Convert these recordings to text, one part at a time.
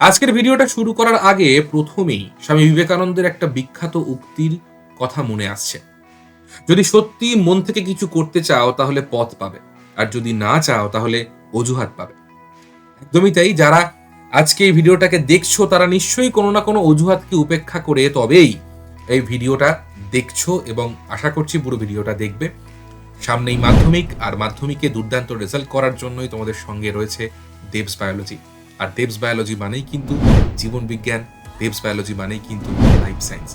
আজকের ভিডিওটা শুরু করার আগে প্রথমেই স্বামী বিবেকানন্দের একটা বিখ্যাত উক্তির কথা মনে আসছে। যদি সত্যি মন থেকে কিছু করতে চাও তাহলে পথ পাবে। আর যদি না চাও তাহলে অজুহাত পাবে। একদমই তাই। যারা আজকে এই ভিডিওটাকে দেখছো তারা নিশ্চয়ই কোনো না কোনো অজুহাতকে উপেক্ষা করে তবেই এই ভিডিওটা দেখছো এবং আশা করছি পুরো ভিডিওটা দেখবে। সামনেই মাধ্যমিক, আর মাধ্যমিকে দুর্দান্ত রেজাল্ট করার জন্যই তোমাদের সঙ্গে রয়েছে দেবস বায়োলজি। আর দেবস বায়োলজি মানেই কিন্তু জীবন বিজ্ঞান, দেবস বায়োলজি মানেই কিন্তু লাইফ সায়েন্স।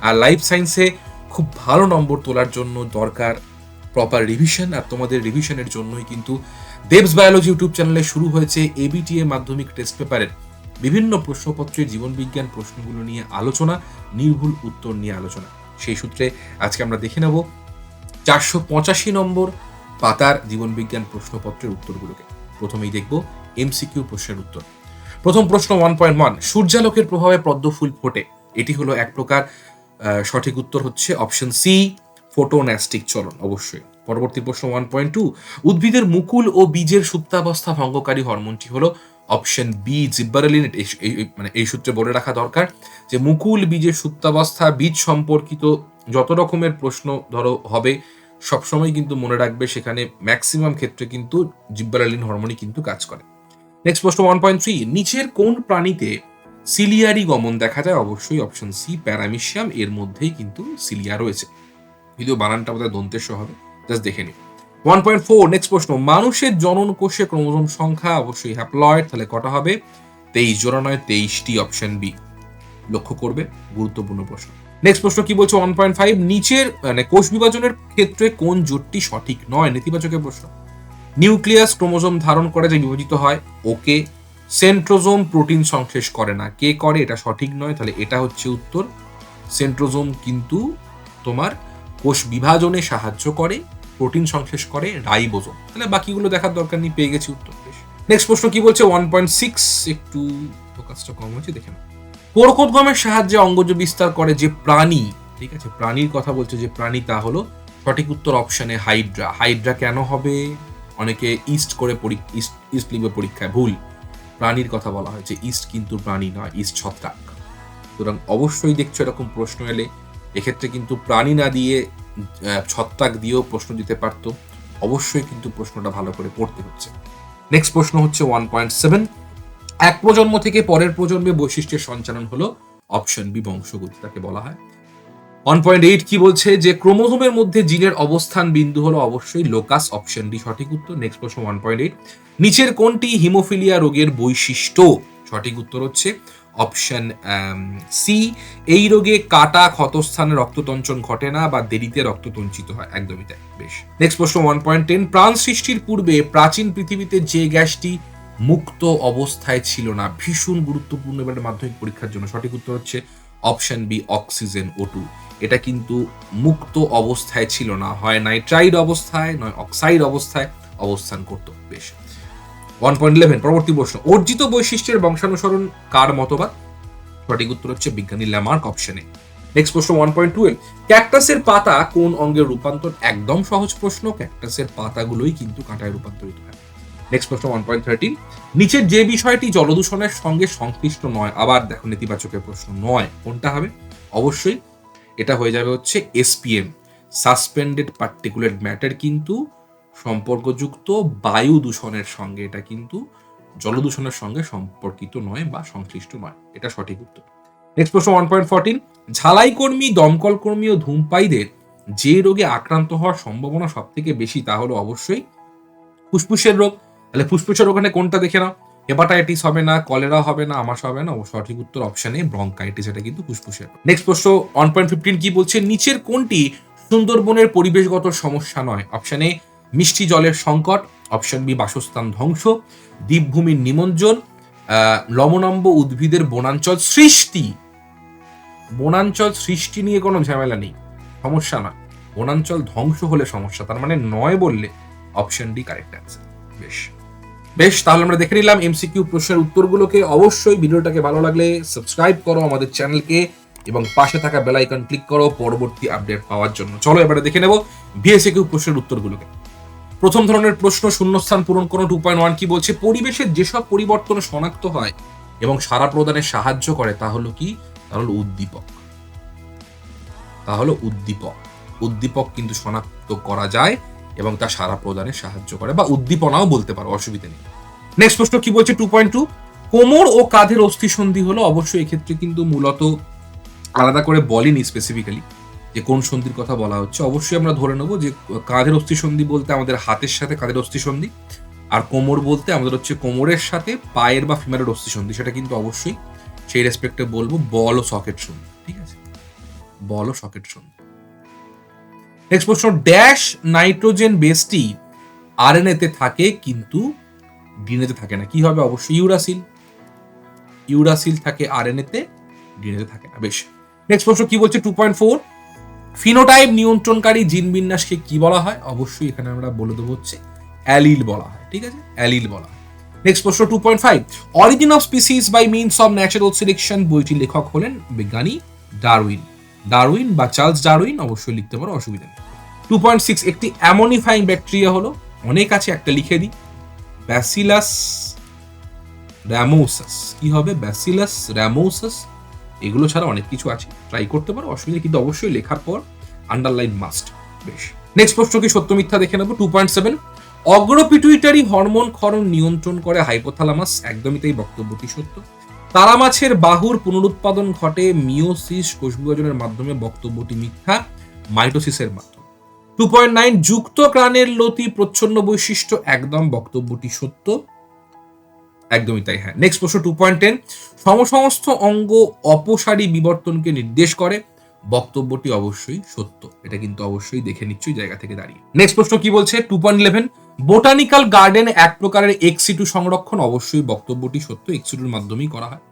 আর লাইফ সায়েন্সে খুব ভালো নম্বর তোলার জন্য দরকার প্রপার রিভিশন, আর তোমাদের রিভিশনের জন্যই কিন্তু দেবস বায়োলজি ইউটিউব চ্যানেলে শুরু হয়েছে এবিটিএ মাধ্যমিক টেস্ট পেপারের বিভিন্ন প্রশ্নপত্রের জীবন বিজ্ঞান প্রশ্নগুলো নিয়ে আলোচনা, নির্ভুল উত্তর নিয়ে আলোচনা। সেই সূত্রে আজকে আমরা দেখে নেব 485 নম্বর পাতার জীবনবিজ্ঞান প্রশ্নপত্রের উত্তরগুলোকে। প্রথমেই দেখব এমসিকিউ প্রশ্নের উত্তর। প্রথম প্রশ্ন 1.1, সূর্যালোকের প্রভাবে পদ্ম ফুল ফোটে। এটি হলো এক প্রকার সঠিক উত্তর হচ্ছে অপশন সি, ফোটোন্যাস্টিক চলন। অবশ্যই। পরবর্তী প্রশ্ন 1.2, উদ্ভিদের মুকুল ও বীজের সুপ্তাবস্থা ভঙ্গকারী হরমোনটি হলো অপশন বি, জিব্বারেলিন। মানে এই সূত্রে বলে রাখা দরকার যে মুকুল, বীজের সুপ্তাবস্থা, বীজ সম্পর্কিত যত রকমের প্রশ্ন ধরো হবে সবসময় কিন্তু মনে রাখবে সেখানে ম্যাক্সিমাম ক্ষেত্রে কিন্তু জিব্বারেলিন হরমোনই কিন্তু কাজ করে। নেক্সট প্রশ্ন 1.3, নিচের কোন প্রাণীতে সিলিয়ারি গমন দেখা যায়? অবশ্যই অপশন সি, প্যারামিশিয়াম। এর মধ্যেই কিন্তু সিলিয়া রয়েছে, যদিও বানানটা আমাদের দন্তেশ্ব হবে। জাস্ট দেখে নিই। 1.4, নেক্সট প্রশ্ন, মানুষের জনন কোষে ক্রোমোজোম সংখ্যা অবশ্যই হ্যাপ্লয়েড, তাহলে কটা হবে? 23 জোড়া নয়, 23টি, অপশন বি। লক্ষ্য করবে, গুরুত্বপূর্ণ প্রশ্ন। নেক্সট প্রশ্ন কি বলছে 1.5, নিচের মানে কোষ বিভাজনের ক্ষেত্রে কোন জোটটি সঠিক নয়? নেতিবাচকের প্রশ্ন। নিউক্লিয়াস ক্রোমোজোম ধারণ করে যে বিভাজিত হয়, ওকে। সেন্ট্রোজোম প্রোটিন সংশ্লেষ করে না, কে করে? এটা সঠিক নয়, তাহলে এটা হচ্ছে উত্তর। সেন্ট্রোজোম কিন্তু তোমার কোষ বিভাজনে সাহায্য করে, প্রোটিন সংশ্লেষ করে রাইবোজোম। তাহলে বাকিগুলো দেখার দরকার নেই, পেয়ে গেছি উত্তর। নেক্সট প্রশ্ন কি বলছে 1.6, একটু ফোকাসটা কম হয়েছে, দেখে না। কোরকোদ্গমের সাহায্যে অঙ্গজ বিস্তার করে যে প্রাণী, ঠিক আছে, প্রাণীর কথা বলছে যে প্রাণী, তা হলো সঠিক উত্তর অপশনে হাইড্রা। হাইড্রা কেন হবে? অনেকে ইস্ট করে ইস্ট লিখবে পরীক্ষায়, ভুল। প্রাণীর কথা বলা হয়েছে, ইস্ট কিন্তু প্রাণী নয়, ইস্ট ছত্রাক। সুতরাং অবশ্যই দেখছো এরকম প্রশ্ন এলে এক্ষেত্রে কিন্তু প্রাণী না দিয়ে ছত্রাক দিয়েও প্রশ্ন দিতে পারতো। অবশ্যই কিন্তু প্রশ্নটা ভালো করে পড়তে হচ্ছে। নেক্সট প্রশ্ন হচ্ছে 1.7, এক প্রজন্ম থেকে পরের প্রজন্মে বৈশিষ্ট্যের সঞ্চালন হলো অপশন বি, বংশগতি তাকে বলা হয়। 1.8 কি বলছে যে ক্রোমোজোমের মধ্যে জিনের অবস্থান বিন্দু হলো অবশ্যই লোকাস, অপশন ডি সঠিক উত্তর। নেক্সট প্রশ্ন 1.8, নিচের কোনটি হিমোফিলিয়া রোগের বৈশিষ্ট্য? সঠিক উত্তর হচ্ছে অপশন সি, এই রোগে কাটা ক্ষতস্থানে রক্ততঞ্চন ঘটে না বা দেরিতে রক্ততঞ্চিত হয়। একদমই তাই। বেশ। নেক্সট প্রশ্ন 1.10, প্রাণ সৃষ্টির পূর্বে প্রাচীন পৃথিবীতে যে গ্যাসটি মুক্ত অবস্থায় ছিল না, ভীষণ গুরুত্বপূর্ণ এবারে মাধ্যমিক পরীক্ষার জন্য। সঠিক উত্তর হচ্ছে অপশন বি, অক্সিজেন, O2। এটা কিন্তু মুক্ত অবস্থায় ছিল না, হয় নাইট্রাইড অবস্থায় নয় অক্সাইড অবস্থায় অবস্থান করত। বেশ। 1.11, পরবর্তী প্রশ্ন, অর্জিত বৈশিষ্ট্যের বংশানুসরণ কার মতবাদ? সঠিক উত্তর হচ্ছে বিজ্ঞানী ল্যামার্ক, অপশনে। নেক্সট প্রশ্ন 1.12, ক্যাকটাসের পাতা কোন অঙ্গের রূপান্তর? একদম সহজ প্রশ্ন, ক্যাকটাসের পাতাগুলোই কিন্তু কাঁটায় রূপান্তরিত হয়। নেক্সট প্রশ্ন 1.13, নিচের যে বিষয়টি জলদূষণের সঙ্গে সংশ্লিষ্ট নয়, আবার দেখো নেতিবাচকের প্রশ্ন, নয় কোনটা হবে? অবশ্যই এটা হয়ে যাবে হচ্ছে এসপিএম, সাসপেন্ডেড পার্টিকুলেট ম্যাটার, কিন্তু সম্পর্কযুক্ত বায়ু দূষণের সঙ্গে, এটা কিন্তু জলদূষণের সঙ্গে সম্পর্কিত নয় বা সংশ্লিষ্ট নয়। এটা সঠিক উত্তর। নেক্সট প্রশ্ন 1.14, ঝালাই কর্মী, দমকল কর্মী ও ধূমপায়ীদের যে রোগে আক্রান্ত হওয়ার সম্ভাবনা সব থেকে বেশি, তা হলো অবশ্যই ফুসফুসের রোগ। তাহলে ফুসফুসের ওখানে কোনটা দেখে নাও, হেপাটাইটিস হবে না, কলেরা হবে না, আমাশা হবে না, সঠিক উত্তর অপশন এ, ব্রঙ্কাইটিস, এটা কিন্তু ফুসফুসের। নেক্সট প্রশ্ন 1.15 কি বলছে, নিচের কোনটি সুন্দরবনের পরিবেশগত সমস্যা নয়? অপশন এ, মিষ্টি জলের সংকট, অপশন বি, বাসস্থান ধ্বংস, দ্বীপভূমির নিমজ্জন, লবণাম্ব উদ্ভিদের বনাঞ্চল সৃষ্টি। বনাঞ্চল সৃষ্টি নিয়ে কোনো ঝামেলা নেই, সমস্যা না। বনাঞ্চল ধ্বংস হলে সমস্যা, তার মানে নয় বললে অপশন ডি কারেক্ট অ্যান্সার। বেশ বেশ, তাহলে আমরা দেখে নিলাম এমসিকিউ প্রশ্নের উত্তরগুলোকে। অবশ্যই ভিডিওটাকে ভালো লাগলে সাবস্ক্রাইব করো আমাদের চ্যানেলকে এবং পাশে থাকা বেল আইকন ক্লিক করো পরবর্তী আপডেট পাওয়ার জন্য। চলো এবারে দেখে নেব ভিএসকিউ প্রশ্নের উত্তরগুলোকে। প্রথম ধরনের প্রশ্ন, শূন্যস্থান পূরণ করো। 2.1 কি বলছে, পরিবেশের যেসব পরিবর্তন শনাক্ত হয় এবং সাড়া প্রদানে সাহায্য করে তা হলো কি? তা হলো উদ্দীপক। উদ্দীপক কিন্তু শনাক্ত করা যায় এবং তা সাড়া প্রদানে সাহায্য করে, বা উদ্দীপনাও বলতে পারো, অসুবিধা নেই। নেক্সট প্রশ্ন কি বলছে 2.2, কোমর ও কাঁধের অস্থিসন্ধি হলো। অবশ্যই এক্ষেত্রে কিন্তু মূলত আলাদা করে বলিনি স্পেসিফিক্যালি যে কোন সন্ধির কথা বলা হচ্ছে। অবশ্যই আমরা ধরে নেব যে কাঁধের অস্থিসন্ধি বলতে আমাদের হাতের সাথে কাঁধের অস্থিসন্ধি, আর কোমর বলতে আমাদের হচ্ছে কোমরের সাথে পায়ের বা ফিমারের অস্থিসন্ধি। সেটা কিন্তু অবশ্যই সেই রেসপেক্টে বলবো বল ও সকেট সন্ধি। ঠিক আছে, বল ও সকেট সন্ধি। নেক্সট প্রশ্ন, ড্যাশ নাইট্রোজেন বেসটি আরএনএ তে থাকে কিন্তু ডিএনএ তে থাকে না। কি হবে? অবশ্যই ইউরাসিল থাকে আরএনএ তে, ডিএনএ তে থাকে না। বেশ, নেক্সট প্রশ্ন কি বলছে 2.4, ফিনোটাইপ নিয়ন্ত্রণকারী জিন বিন্যাসকে কি বলা হয়? অবশ্যই এখানে আমরা বলে দেবো হচ্ছে অ্যালিল বলা হয়। ঠিক আছে, অ্যালিল বলা হয়। নেক্সট প্রশ্ন 2.5, origin of species by means of natural selection বইটির লেখক হলেন বিজ্ঞানী ডারউইন বা চার্লস ডারউইন। অবশ্যই লিখতে পারো, অসুবিধা নেই। 2.6, একটি অ্যামোনিফাইং ব্যাকটেরিয়া হলো, অনেক আছে, একটা লিখে দিই, ব্যাসিলাস র্যামোসাস। কি হবে? ব্যাসিলাস র্যামোসাস। এগুলো ছাড়া অনেক কিছু আছে, ট্রাই করতে পারো, অসুবিধা, কিন্তু অবশ্যই লেখার পর আন্ডারলাইন মাস্ট। বেশ, নেক্সট প্রশ্ন কি সত্য মিথ্যা দেখে নেবো 2.7, অগ্রপিটুইটারি হরমোন ক্ষরণ নিয়ন্ত্রণ করে হাইপোথ্যালামাস। একদমই তাই, বক্তব্যটি সত্য। তারা মাছের বাহুর পুনরুৎপাদন ঘটে মিওসিস কোষ বিভাজনের মাধ্যমে। বক্তব্যটি মিথ্যা, মাইটোসিসের মাধ্যমে। 2.9, যুক্ত প্রাণের লতি প্রচ্ছন্ন বৈশিষ্ট্য। একদম, বক্তব্যটি সত্য, একদমই তাই, হ্যাঁ। নেক্সট প্রশ্ন 2.10, সমসমস্ত অঙ্গ অপসারী বিবর্তনকে নির্দেশ করে। বক্তব্যটি অবশ্যই সত্য, এটা কিন্তু অবশ্যই দেখে নিচ্ছই জায়গা থেকে দাঁড়িয়ে। নেক্সট প্রশ্ন কি বলছে 2.11, বোটানিক্যাল গার্ডেন এক প্রকারের এক্সিটু সংরক্ষণ। অবশ্যই বক্তব্যটি সত্য, এক্সিটুর মাধ্যমেই করা হয়।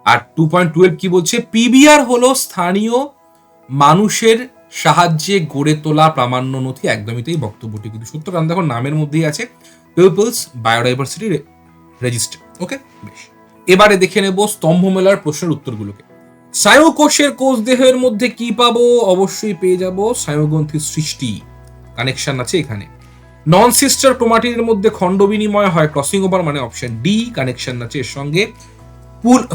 আর 2.12 কি বলছে, পিবিআর হলো স্থানীয় মানুষের সাহায্যে গড়ে তোলা প্রামাণ্য নথি। একদমই তাই, বক্তব্যটি কিন্তু সত্য, কারণ দেখো নামের মধ্যেই আছে পিপলস বায়োডাইভার্সিটি রেজিস্টার। ওকে, বেশ, এবারে দেখে নেব স্তম্ভ মেলার প্রশ্নের উত্তরগুলোকে। স্নায়ু কোষের কোষ দেহের মধ্যে কি পাবো? অবশ্যই পেয়ে যাব স্নায়ুগ্রন্থির সৃষ্টি, কানেকশন আছে এখানে। নন সিস্টার ক্রোমাটিনের মধ্যে খণ্ড বিনিময় হয়, ক্রসিং ওভার, মানে অপশন ডি, কানেকশন আছে এর সঙ্গে।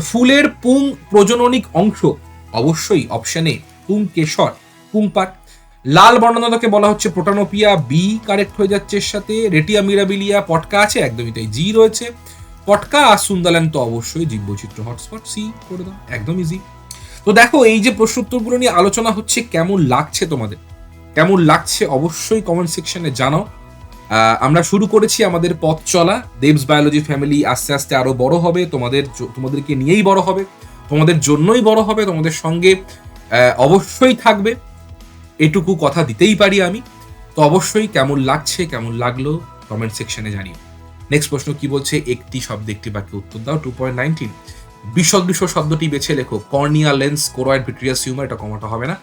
ফুলের পুং প্রজননিক অংশ, অবশ্যই অপশন এ, পুংকেশর, পুংপাট। লাল বর্ণনাকে বলা হচ্ছে প্রোটানোপিয়া, বি কারেক্ট হয়ে যাচ্ছে এর সাথে। রেটিয়া মিরাবিলিয়া, পটকা আছে, একদমই তাই, জি রয়েছে। পটকা আর সুন্দাল্যান্ড তো অবশ্যই জীববৈচিত্র্য হটস্পট, সি করে দাও, একদম ইজি। তো দেখো এই যে প্রশ্ন উত্তরগুলো নিয়ে আলোচনা হচ্ছে, কেমন লাগছে তোমাদের? কেমন লাগছে অবশ্যই কমেন্ট সেকশনে জানাও। আমরা শুরু করেছি আমাদের পথ চলা, দেবস বায়োলজি ফ্যামিলি আস্তে আস্তে আরো বড় হবে, তোমাদেরকে নিয়েই বড় হবে, তোমাদের জন্যই বড় হবে, তোমাদের সঙ্গে অবশ্যই থাকবে, এটুকু কথা দিতেই পারি আমি। তো অবশ্যই কেমন লাগছে, কেমন লাগলো কমেন্ট সেকশনে জানিও। নেক্সট প্রশ্ন কি বলছে, একটি শব্দে একটি বাক্যে উত্তর দাও। 2.19, বিসদৃশ শব্দটি বেছে লেখো। Cornea lens choroid vitreous humour, এটা কমাটা হবে না,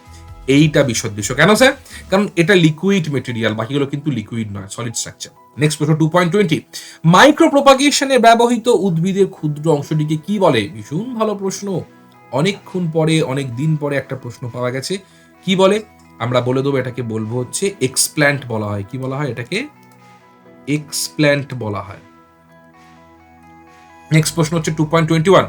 এইটা বিসদৃশ। কেন স্যার? কারণ এটা লিকুইড মেটেরিয়াল, বাকিগুলো কিন্তু লিকুইড নয়, সলিড স্ট্রাকচার। নেক্সট প্রশ্ন 2.20, মাইক্রো প্রপাগেশনে ব্যবহৃত উদ্ভিদের ক্ষুদ্র অংশটিকে কি বলে? ভীষণ ভালো প্রশ্ন, অনেকক্ষণ পরে, অনেক দিন পরে একটা প্রশ্ন পাওয়া গেছে। কি বলে? আমরা বলে দেবো, এটাকে বলবো হচ্ছে এক্সপ্ল্যান্ট বলা হয়। কি বলা হয় এটাকে? এক্সপ্ল্যান্ট বলা হয়। নেক্সট প্রশ্ন হচ্ছে 2.21,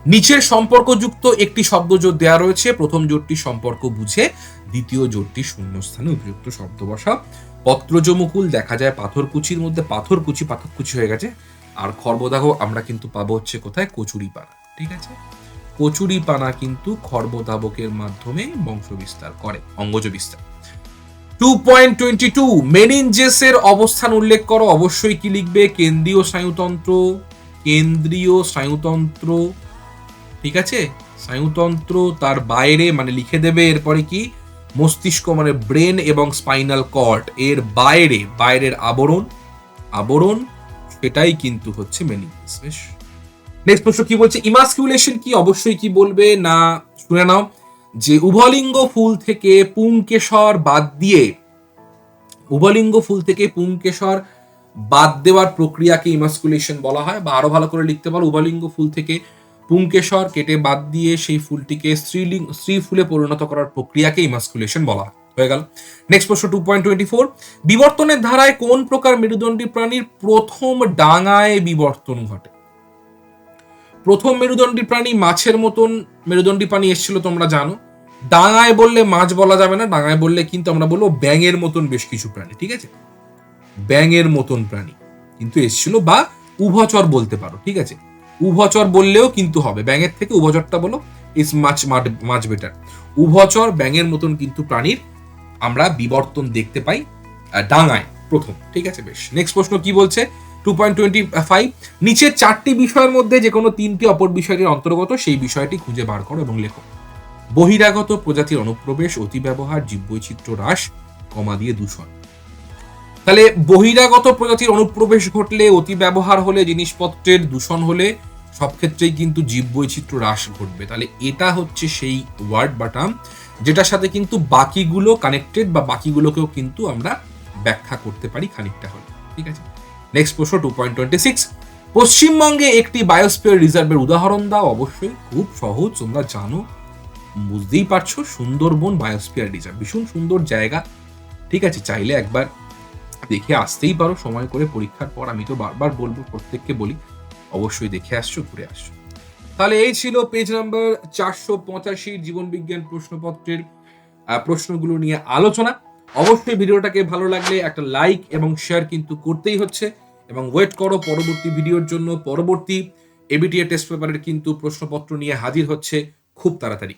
নিচের সম্পর্কযুক্ত একটি শব্দ জোট দেওয়া রয়েছে, প্রথম জোটটি সম্পর্ক বুঝে, দ্বিতীয় জোটটি শূন্যস্থানে উপযুক্ত শব্দ বসা। পত্রজমুকুল দেখা যায় পাথরকুচির মধ্যে, পাথরকুচি হয়ে গেছে। আর খর্বদাহ আমরা কিন্তু পাবো হচ্ছে কোথায়? কচুরিপানা। ঠিক আছে, কচুরিপানা কিন্তু খর্বদাবকের মাধ্যমে বংশ বিস্তার করে, অঙ্গজ বিস্তার। 2.22, মেনিনজেসের অবস্থান উল্লেখ করো। অবশ্যই কি লিখবে? কেন্দ্রীয় স্নায়ুতন্ত্র, ঠিক আছে, স্নায়ুতন্ত্র, তার বাইরে মানে লিখে দেবে এরপরে কি? মস্তিষ্ক, মানে ব্রেন এবং স্পাইনাল কর্ড, এর বাইরের আবরণ, সেটাই কিন্তু হচ্ছে মেনিনজেস। বেশ, নেক্সট প্রশ্ন কি বলছে, ইমাস্কুলেশন কি? অবশ্যই কি বলবে না, শুনে নাও, যে উভলিঙ্গ ফুল থেকে পুংকেশর বাদ দেওয়ার প্রক্রিয়াকে ইমাস্কুলেশন বলা হয়। বা আরো ভালো করে লিখতে পারো, উভলিঙ্গ ফুল থেকে পুংকেশর কেটে বাদ দিয়ে সেই ফুলটিকে স্ত্রী ফুলে পরিণত করার প্রক্রিয়াকে ইমাস্কুলেশন বলা হয়। হয়ে গেল। নেক্সট প্রশ্ন 2.24, বিবর্তনের ধারায় কোন প্রকার মেরুদণ্ডী প্রাণীর প্রথম ডাঙায় বিবর্তন ঘটে? প্রথম মেরুদণ্ডী প্রাণী মাছের মতন মেরুদণ্ডী প্রাণী এসেছিল তোমরা জানো। ডাঙায় বললে মাছ বলা যাবে না, ডাঙায় বললে কিন্তু আমরা বলবো ব্যাঙের মতন বেশ কিছু প্রাণী, ঠিক আছে? ব্যাঙের মতন প্রাণী কিন্তু এসেছিল, বা উভচর বলতে পারো, ঠিক আছে? উভচর বললেও কিন্তু হবে, ব্যাঙের থেকে উভচরটা বলো, ইজ মাছ বেটার। উভচর ব্যাঙের মতন কিন্তু প্রাণীর আমরা বিবর্তন দেখতে পাই ডাঙায় প্রথম, ঠিক আছে? বেশ, নেক্সট প্রশ্ন কি বলছে? 2.25, নিচের 4টি বিষয়ের মধ্যে যে কোনো 3টি অপর বিষয়ের অন্তর্গত সেই বিষয়টি খুঁজে বার করো এবং লেখো। বহিরাগত প্রজাতির অনুপ্রবেশ, অতি ব্যবহার, জীববৈচিত্র্য হ্রাস, কমা দিয়ে দূষণ। তাহলে বহিরাগত প্রজাতির অনুপ্রবেশ ঘটলে, অতি ব্যবহার হলে, জিনিসপত্রের দূষণ হলে সব ক্ষেত্রেই কিন্তু জীববৈচিত্র্য হ্রাস ঘটবে। তাহলে এটা হচ্ছে সেই ওয়ার্ড বা টার্ম যেটার সাথে কিন্তু বাকিগুলো কানেক্টেড, বা বাকিগুলোকেও কিন্তু আমরা ব্যাখ্যা করতে পারি খানিকটা হলে, ঠিক আছে? নেক্সট প্রশ্ন 2.26, পশ্চিমবঙ্গে একটি বায়োস্ফিয়ার রিজার্ভের উদাহরণ দাও। অবশ্যই খুব সহজ, তোমরা জানো, বুঝতেই পারছো, সুন্দরবন বায়োস্ফিয়ার রিজার্ভ ভীষণ সুন্দর জায়গা, ঠিক আছে? চাইলে একবার দেখে আসতেই পারো সময় করে পরীক্ষার পর। আমি তো বারবার বলবো, প্রত্যেককে বলি, অবশ্যই দেখে আসছো, ঘুরে আসছো। তাহলে এই ছিল পেজ নাম্বার 485 জীবন বিজ্ঞান প্রশ্নপত্রের প্রশ্নগুলো নিয়ে আলোচনা। অবশ্যই ভিডিওটাকে ভালো লাগলে একটা লাইক এবং শেয়ার কিন্তু করতেই হচ্ছে, এবং ওয়েট করো পরবর্তী ভিডিওর জন্য। পরবর্তী এবিটিএ টেস্ট পেপারের কিন্তু প্রশ্নপত্র নিয়ে হাজির হচ্ছে খুব তাড়াতাড়ি।